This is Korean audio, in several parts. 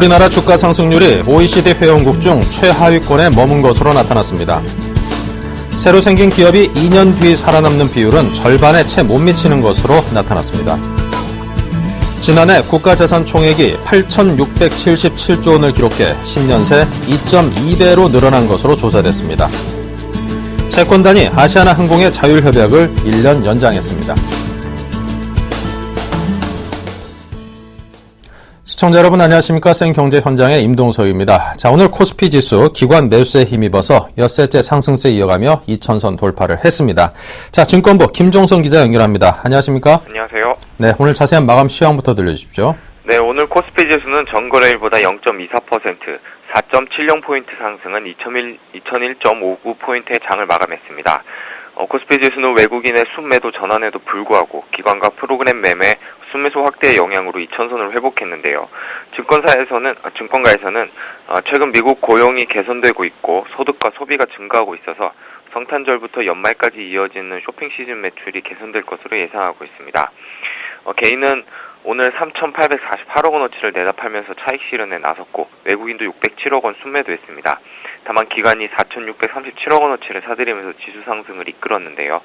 우리나라 주가 상승률이 OECD 회원국 중 최하위권에 머문 것으로 나타났습니다. 새로 생긴 기업이 2년 뒤 살아남는 비율은 절반에 채 못 미치는 것으로 나타났습니다. 지난해 국가자산 총액이 8,677조 원을 기록해 10년 새 2.2배로 늘어난 것으로 조사됐습니다. 채권단이 아시아나항공의 자율협약을 1년 연장했습니다. 시청자 여러분 안녕하십니까? 생경제 현장의 임동석입니다. 자, 오늘 코스피 지수 기관 매수세에 힘입어서 엿새째 상승세 이어가며 2,000선 돌파를 했습니다. 자, 증권부 김종성 기자 연결합니다. 안녕하십니까? 안녕하세요. 네, 오늘 자세한 마감 시황부터 들려주십시오. 네, 오늘 코스피 지수는 전거래일보다 0.24%, 4.70포인트 상승은 2001.59포인트의 장을 마감했습니다. 코스피 지수는 외국인의 순매도 전환에도 불구하고 기관과 프로그램 매매, 순매수 확대의 영향으로 2,000선을 회복했는데요. 증권가에서는 최근 미국 고용이 개선되고 있고 소득과 소비가 증가하고 있어서 성탄절부터 연말까지 이어지는 쇼핑 시즌 매출이 개선될 것으로 예상하고 있습니다. 개인은 오늘 3,848억 원어치를 내다 팔면서 차익 실현에 나섰고 외국인도 607억 원 순매도했습니다. 다만 기관이 4,637억 원어치를 사들이면서 지수 상승을 이끌었는데요.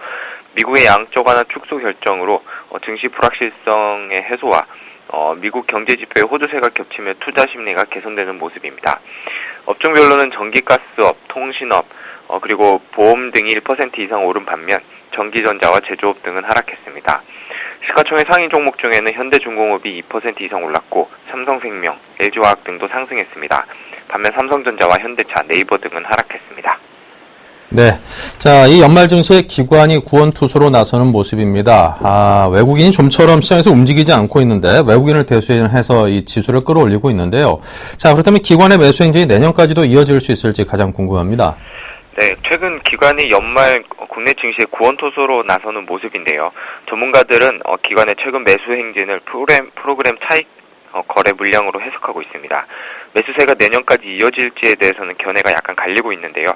미국의 양적 완화 축소 결정으로 증시 불확실성의 해소와 미국 경제 지표의 호조세가 겹치며 투자 심리가 개선되는 모습입니다. 업종별로는 전기가스업, 통신업, 그리고 보험 등이 1% 이상 오른 반면 전기전자와 제조업 등은 하락했습니다. 시가총액 상위 종목 중에는 현대중공업이 2% 이상 올랐고 삼성생명, LG화학 등도 상승했습니다. 반면 삼성전자와 현대차, 네이버 등은 하락했습니다. 네, 자, 이 연말 증시에 기관이 구원투수로 나서는 모습입니다. 외국인이 좀처럼 시장에서 움직이지 않고 있는데 외국인을 대수해서 이 지수를 끌어올리고 있는데요. 자, 그렇다면 기관의 매수 행진이 내년까지도 이어질 수 있을지 가장 궁금합니다. 네, 최근 기관이 연말 국내 증시의 구원투수로 나서는 모습인데요. 전문가들은 기관의 최근 매수 행진을 프로그램 차익 거래 물량으로 해석하고 있습니다. 매수세가 내년까지 이어질지에 대해서는 견해가 약간 갈리고 있는데요.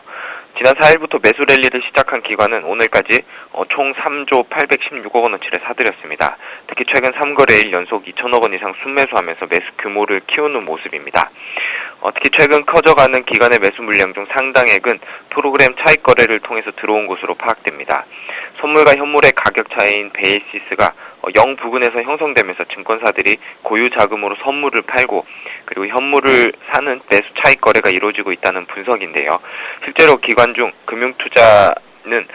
지난 4일부터 매수 랠리를 시작한 기관은 오늘까지 총 3조 816억 원어치를 사들였습니다. 특히 최근 3거래일 연속 2천억 원 이상 순매수하면서 매수 규모를 키우는 모습입니다. 특히 최근 커져가는 기관의 매수 물량 중 상당액은 프로그램 차익 거래를 통해서 들어온 것으로 파악됩니다. 선물과 현물의 가격 차이인 베이시스가 0 부근에서 형성되면서 증권사들이 고유 자금으로 선물을 팔고 그리고 현물을 사는 매수 차익 거래가 이루어지고 있다는 분석인데요. 실제로 기관 중 금융투자는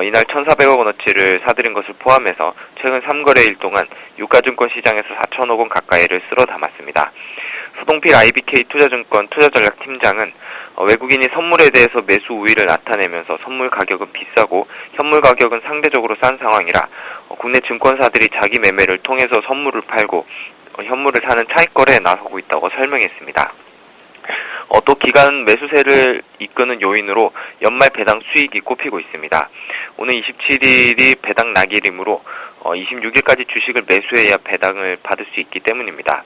이날 1,400억 원어치를 사들인 것을 포함해서 최근 3거래일 동안 유가증권 시장에서 4천억 원 가까이를 쓸어 담았습니다. 서동필 IBK 투자증권 투자전략팀장은 외국인이 선물에 대해서 매수 우위를 나타내면서 선물 가격은 비싸고 현물 가격은 상대적으로 싼 상황이라 국내 증권사들이 자기 매매를 통해서 선물을 팔고 현물을 사는 차익 거래에 나서고 있다고 설명했습니다. 또 기간 매수세를 이끄는 요인으로 연말 배당 수익이 꼽히고 있습니다. 오늘 27일이 배당 낙일이므로 26일까지 주식을 매수해야 배당을 받을 수 있기 때문입니다.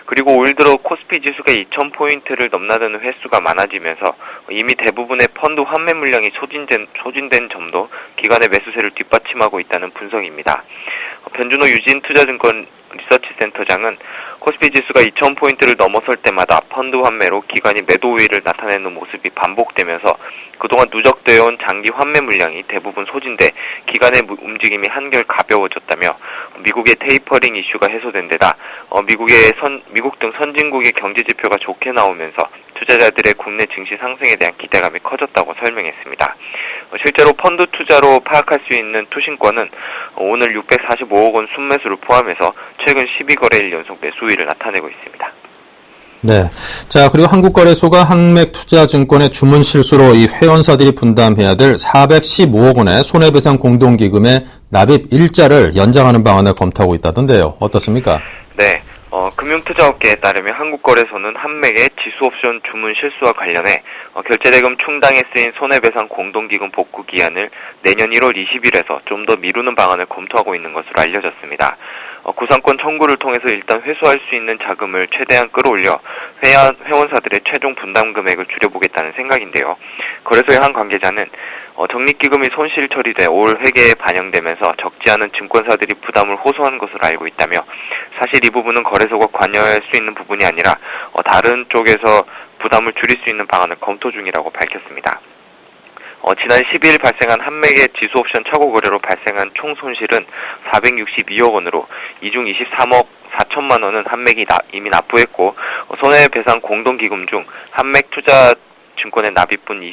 그리고 올 들어 코스피 지수가 2,000포인트를 넘나드는 횟수가 많아지면서 이미 대부분의 펀드 환매 물량이 소진된 점도 기관의 매수세를 뒷받침하고 있다는 분석입니다. 변준호 유진 투자증권 리서치센터장은 코스피 지수가 2,000포인트를 넘어설 때마다 펀드 환매로 기관이 매도 우위를 나타내는 모습이 반복되면서 그동안 누적되어 온 장기 환매 물량이 대부분 소진돼 기관의 움직임이 한결 가벼워졌다며 미국의 테이퍼링 이슈가 해소된 데다 미국 등 선진국의 경제 지표가 좋게 나오면서 투자자들의 국내 증시 상승에 대한 기대감이 커졌다고 설명했습니다. 실제로 펀드 투자로 파악할 수 있는 투신권은 오늘 645억 원 순매수를 포함해서 최근 12거래일 연속 매수 우위를 나타내고 있습니다. 네. 자, 그리고 한국거래소가 한맥투자증권의 주문 실수로 이 회원사들이 분담해야 될 415억 원의 손해배상 공동기금의 납입 일자를 연장하는 방안을 검토하고 있다던데요. 어떻습니까? 네. 금융투자업계에 따르면 한국거래소는 한맥의 지수옵션 주문 실수와 관련해 결제대금 충당에 쓰인 손해배상 공동기금 복구 기한을 내년 1월 20일에서 좀 더 미루는 방안을 검토하고 있는 것으로 알려졌습니다. 구상권 청구를 통해서 일단 회수할 수 있는 자금을 최대한 끌어올려 회원사들의 최종 분담 금액을 줄여보겠다는 생각인데요. 거래소의 한 관계자는 적립기금이 손실 처리돼 올 회계에 반영되면서 적지 않은 증권사들이 부담을 호소한 것으로 알고 있다며 사실 이 부분은 거래소가 관여할 수 있는 부분이 아니라 다른 쪽에서 부담을 줄일 수 있는 방안을 검토 중이라고 밝혔습니다. 지난 12일 발생한 한 맥의 지수옵션 착오 거래로 발생한 총 손실은 462억 원으로 이 중 23억 4천만 원은 한 맥이 이미 납부했고 손해배상 공동기금 중 한 맥 투자증권의 납입분인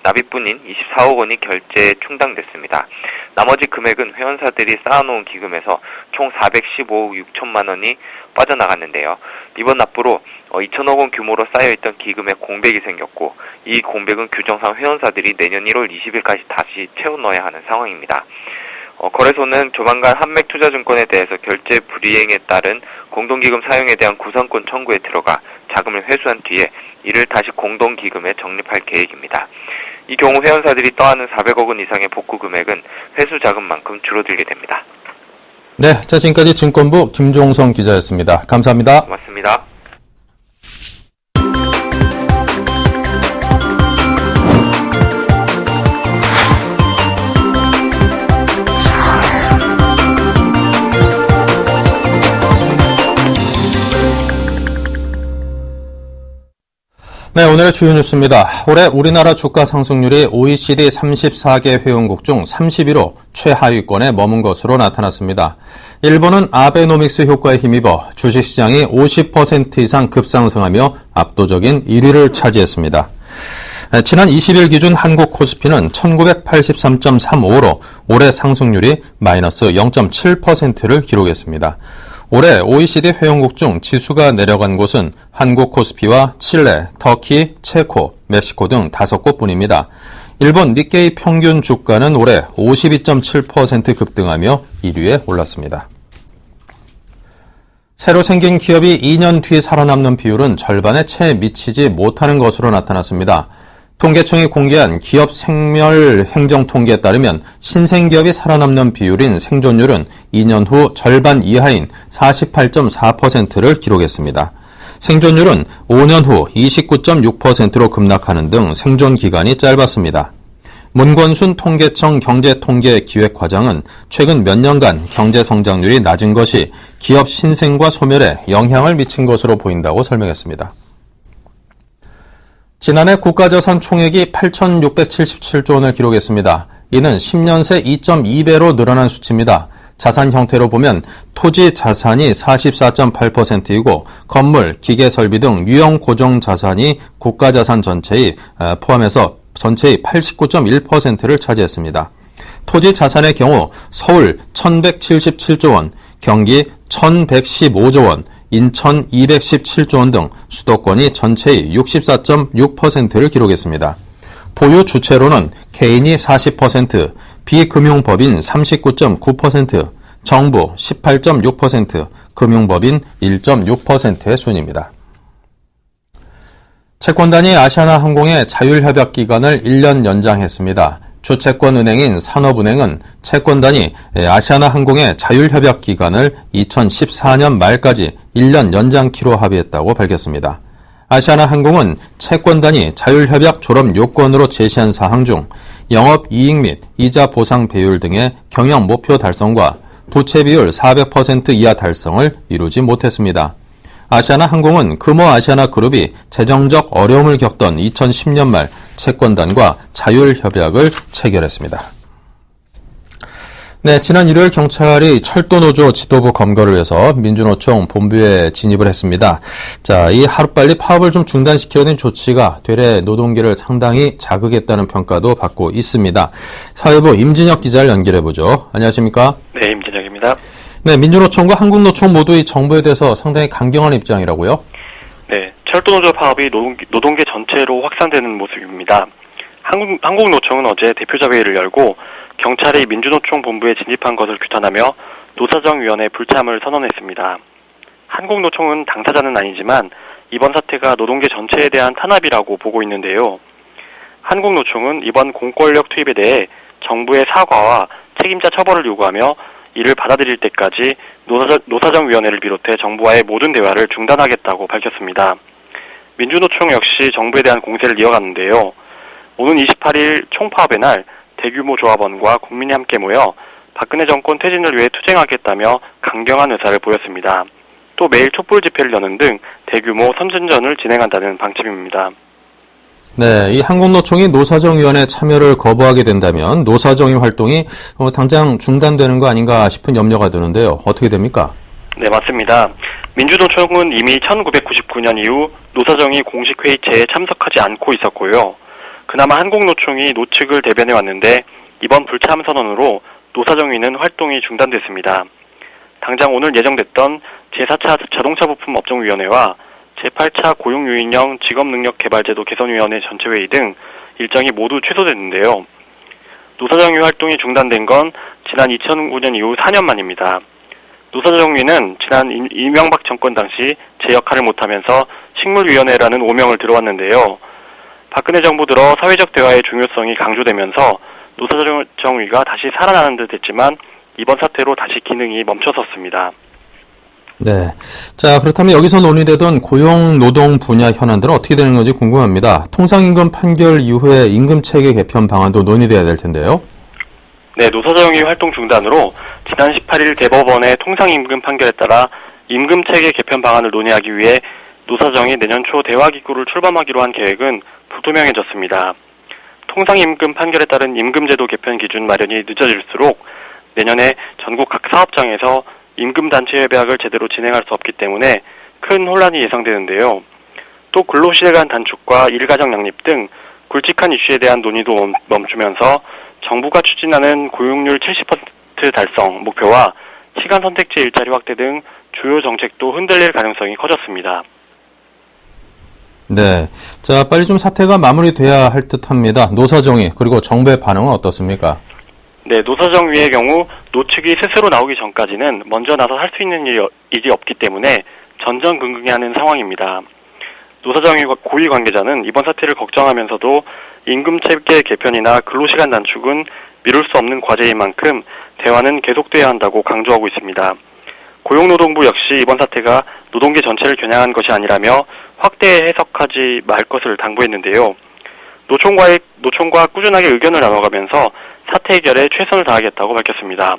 24억 원이 결제 충당됐습니다. 나머지 금액은 회원사들이 쌓아놓은 기금에서 총 415억 6천만 원이 빠져나갔는데요. 이번 납부로 2천억 원 규모로 쌓여있던 기금에 공백이 생겼고 이 공백은 규정상 회원사들이 내년 1월 20일까지 다시 채워 넣어야 하는 상황입니다. 거래소는 조만간 한맥 투자증권에 대해서 결제 불이행에 따른 공동기금 사용에 대한 구상권 청구에 들어가 자금을 회수한 뒤에 이를 다시 공동기금에 적립할 계획입니다. 이 경우 회원사들이 떠안은 400억 원 이상의 복구 금액은 회수 자금만큼 줄어들게 됩니다. 네, 자 지금까지 증권부 김종성 기자였습니다. 감사합니다. 고맙습니다. 네, 오늘의 주요 뉴스입니다. 올해 우리나라 주가 상승률이 OECD 34개 회원국 중 31호 최하위권에 머문 것으로 나타났습니다. 일본은 아베노믹스 효과에 힘입어 주식시장이 50% 이상 급상승하며 압도적인 1위를 차지했습니다. 지난 20일 기준 한국 코스피는 1983.35로 올해 상승률이 마이너스 0.7%를 기록했습니다. 올해 OECD 회원국 중 지수가 내려간 곳은 한국 코스피와 칠레, 터키, 체코, 멕시코 등 5곳뿐입니다. 일본 니케이 평균 주가는 올해 52.7% 급등하며 1위에 올랐습니다. 새로 생긴 기업이 2년 뒤 살아남는 비율은 절반에 채 미치지 못하는 것으로 나타났습니다. 통계청이 공개한 기업 생멸 행정 통계에 따르면 신생기업이 살아남는 비율인 생존율은 2년 후 절반 이하인 48.4%를 기록했습니다. 생존율은 5년 후 29.6%로 급락하는 등 생존 기간이 짧았습니다. 문권순 통계청 경제통계기획과장은 최근 몇 년간 경제 성장률이 낮은 것이 기업 신생과 소멸에 영향을 미친 것으로 보인다고 설명했습니다. 지난해 국가자산 총액이 8,677조 원을 기록했습니다. 이는 10년 새 2.2배로 늘어난 수치입니다. 자산 형태로 보면 토지 자산이 44.8%이고 건물, 기계 설비 등 유형 고정 자산이 국가자산 전체의 포함해서 전체의 89.1%를 차지했습니다. 토지 자산의 경우 서울 1,177조 원, 경기 1,115조 원, 인천 217조 원 등 수도권이 전체의 64.6%를 기록했습니다. 보유 주체로는 개인이 40%, 비금융법인 39.9%, 정부 18.6%, 금융법인 1.6%의 순입니다. 채권단이 아시아나항공의 자율협약 기간을 1년 연장했습니다. 주채권은행인 산업은행은 채권단이 아시아나항공의 자율협약 기간을 2014년 말까지 1년 연장키로 합의했다고 밝혔습니다. 아시아나항공은 채권단이 자율협약 졸업 요건으로 제시한 사항 중 영업이익 및 이자 보상 배율 등의 경영 목표 달성과 부채 비율 400% 이하 달성을 이루지 못했습니다. 아시아나항공은 금호 아시아나그룹이 재정적 어려움을 겪던 2010년 말 채권단과 자율협약을 체결했습니다. 네, 지난 일요일 경찰이 철도노조 지도부 검거를 위해서 민주노총 본부에 진입을 했습니다. 자, 이 하루빨리 파업을 좀 중단시켜야 되는 조치가 되레 노동계를 상당히 자극했다는 평가도 받고 있습니다. 사회부 임진혁 기자를 연결해보죠. 안녕하십니까? 네, 임진혁입니다. 네, 민주노총과 한국노총 모두 이 정부에 대해서 상당히 강경한 입장이라고요? 네, 철도노조 파업이 노동계 전체로 확산되는 모습입니다. 한국노총은 어제 대표자 회의를 열고 경찰이 민주노총 본부에 진입한 것을 규탄하며 노사정위원회 불참을 선언했습니다. 한국노총은 당사자는 아니지만 이번 사태가 노동계 전체에 대한 탄압이라고 보고 있는데요. 한국노총은 이번 공권력 투입에 대해 정부의 사과와 책임자 처벌을 요구하며 이를 받아들일 때까지 노사정위원회를 비롯해 정부와의 모든 대화를 중단하겠다고 밝혔습니다. 민주노총 역시 정부에 대한 공세를 이어갔는데요. 오는 28일 총파업의 날 대규모 조합원과 국민이 함께 모여 박근혜 정권 퇴진을 위해 투쟁하겠다며 강경한 의사를 보였습니다. 또 매일 촛불 집회를 여는 등 대규모 선전전을 진행한다는 방침입니다. 네, 이 한국노총이 노사정위원회 참여를 거부하게 된다면 노사정위 활동이 당장 중단되는 거 아닌가 싶은 염려가 드는데요. 어떻게 됩니까? 네, 맞습니다. 민주노총은 이미 1999년 이후 노사정위 공식 회의체에 참석하지 않고 있었고요. 그나마 한국노총이 노측을 대변해 왔는데 이번 불참 선언으로 노사정위는 활동이 중단됐습니다. 당장 오늘 예정됐던 제4차 자동차 부품 업종위원회와 제8차 고용유인형 직업능력개발제도 개선위원회 전체회의 등 일정이 모두 취소됐는데요. 노사정위 활동이 중단된 건 지난 2009년 이후 4년 만입니다. 노사정위는 지난 이명박 정권 당시 제 역할을 못하면서 식물위원회라는 오명을 들어왔는데요. 박근혜 정부 들어 사회적 대화의 중요성이 강조되면서 노사정위가 다시 살아나는 듯 했지만 이번 사태로 다시 기능이 멈춰섰습니다. 네. 자, 그렇다면 여기서 논의되던 고용 노동 분야 현안들은 어떻게 되는 건지 궁금합니다. 통상임금 판결 이후에 임금체계 개편 방안도 논의돼야 될 텐데요. 네, 노사정위 활동 중단으로 지난 18일 대법원의 통상임금 판결에 따라 임금체계 개편 방안을 논의하기 위해 노사정이 내년 초 대화기구를 출범하기로 한 계획은 불투명해졌습니다. 통상임금 판결에 따른 임금제도 개편 기준 마련이 늦어질수록 내년에 전국 각 사업장에서 임금단체 협약을 제대로 진행할 수 없기 때문에 큰 혼란이 예상되는데요. 또 근로시간 단축과 일가정 양립 등 굵직한 이슈에 대한 논의도 멈추면서 정부가 추진하는 고용률 70% 달성 목표와 시간 선택제 일자리 확대 등 주요 정책도 흔들릴 가능성이 커졌습니다. 네. 자, 빨리 좀 사태가 마무리돼야 할 듯합니다. 노사정위 그리고 정부의 반응은 어떻습니까? 네, 노사정위의 경우 노측이 스스로 나오기 전까지는 먼저 나서 할 수 있는 일이 없기 때문에 전전긍긍해하는 상황입니다. 노사정위 고위 관계자는 이번 사태를 걱정하면서도 임금체계 개편이나 근로시간 단축은 미룰 수 없는 과제인 만큼 대화는 계속돼야 한다고 강조하고 있습니다. 고용노동부 역시 이번 사태가 노동계 전체를 겨냥한 것이 아니라며 확대 해석하지 말 것을 당부했는데요. 노총과 꾸준하게 의견을 나눠가면서 사태 해결에 최선을 다하겠다고 밝혔습니다.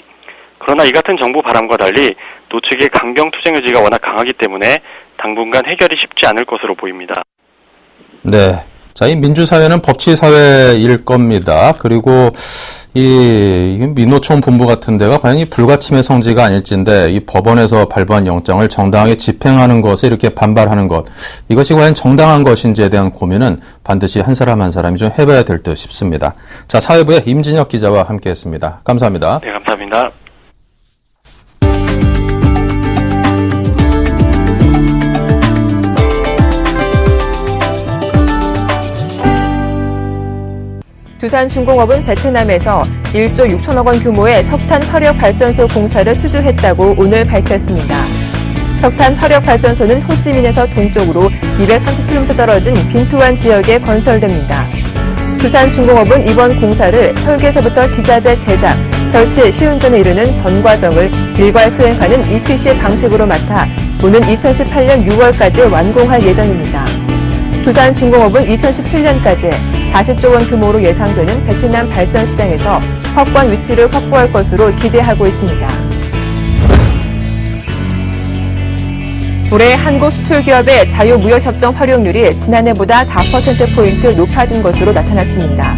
그러나 이 같은 정부 바람과 달리 노측의 강경 투쟁 의지가 워낙 강하기 때문에 당분간 해결이 쉽지 않을 것으로 보입니다. 네. 자, 이 민주사회는 법치사회일 겁니다. 그리고 이 민노총 본부 같은 데가 과연 이 불가침의 성지가 아닐진데 이 법원에서 발부한 영장을 정당하게 집행하는 것에 이렇게 반발하는 것, 이것이 과연 정당한 것인지에 대한 고민은 반드시 한 사람 한 사람이 좀 해봐야 될 듯 싶습니다. 자, 사회부의 임진혁 기자와 함께했습니다. 감사합니다. 네, 감사합니다. 두산중공업은 베트남에서 1조 6천억 원 규모의 석탄 화력발전소 공사를 수주했다고 오늘 밝혔습니다. 석탄 화력발전소는 호찌민에서 동쪽으로 230km 떨어진 빈투안 지역에 건설됩니다. 두산중공업은 이번 공사를 설계서부터 기자재 제작, 설치, 시운전에 이르는 전 과정을 일괄 수행하는 EPC 방식으로 맡아 오는 2018년 6월까지 완공할 예정입니다. 두산중공업은 2017년까지 40조 원 규모로 예상되는 베트남 발전 시장에서 확고한 위치를 확보할 것으로 기대하고 있습니다. 올해 한국 수출기업의 자유무역협정 활용률이 지난해보다 4%포인트 높아진 것으로 나타났습니다.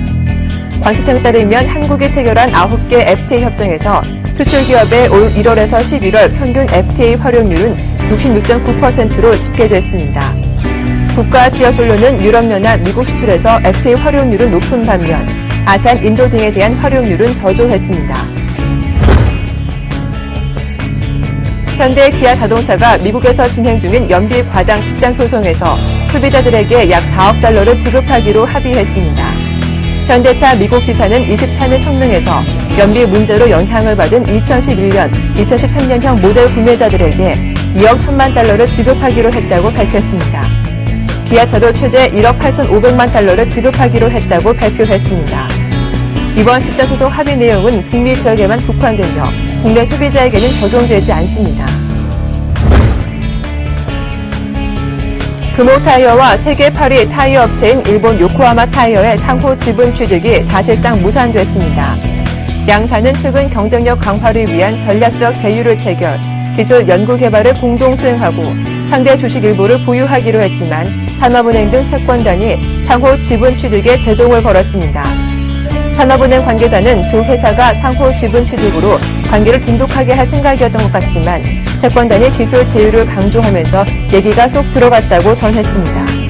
관세청에 따르면 한국이 체결한 9개 FTA 협정에서 수출기업의 올 1월에서 11월 평균 FTA 활용률은 66.9%로 집계됐습니다. 국가 지역별로는 유럽연합, 미국 수출에서 FTA 활용률은 높은 반면 아세안, 인도 등에 대한 활용률은 저조했습니다. 현대 기아 자동차가 미국에서 진행 중인 연비 과장 집단 소송에서 소비자들에게 약 4억 달러를 지급하기로 합의했습니다. 현대차 미국 지사는 23일 성명에서 연비 문제로 영향을 받은 2011년, 2013년형 모델 구매자들에게 2억 1천만 달러를 지급하기로 했다고 밝혔습니다. 기아차도 최대 1억 8,500만 달러를 지급하기로 했다고 발표했습니다. 이번 집단 소송 합의 내용은 북미 지역에만 국한되며 국내 소비자에게는 적용되지 않습니다. 금호 타이어와 세계 8위 타이어 업체인 일본 요코하마 타이어의 상호 지분 취득이 사실상 무산됐습니다. 양사는 최근 경쟁력 강화를 위한 전략적 제휴를 체결, 기술 연구 개발을 공동 수행하고 상대 주식 일부를 보유하기로 했지만 산업은행 등 채권단이 상호 지분 취득에 제동을 걸었습니다. 산업은행 관계자는 두 회사가 상호 지분 취득으로 관계를 돈독하게 할 생각이었던 것 같지만 채권단이 기술 제휴를 강조하면서 얘기가 쏙 들어갔다고 전했습니다.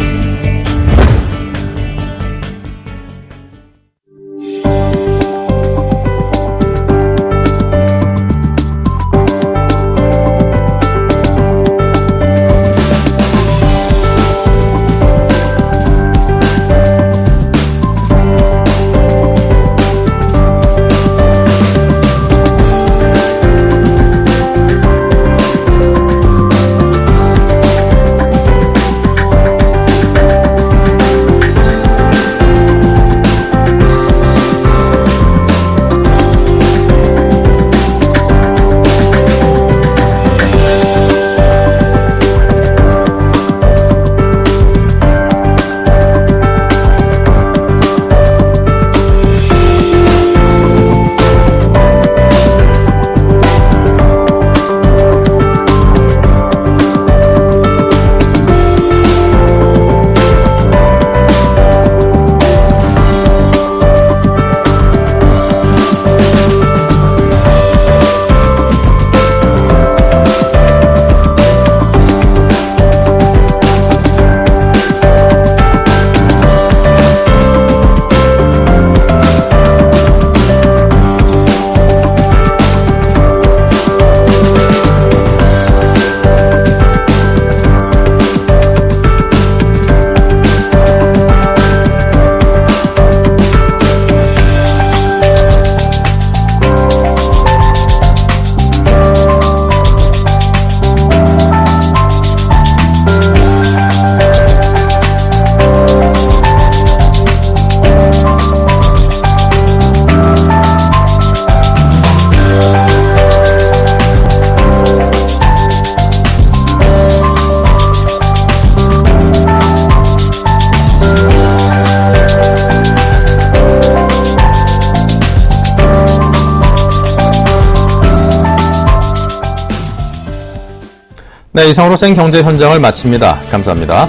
네, 이상으로 생경제 현장을 마칩니다. 감사합니다.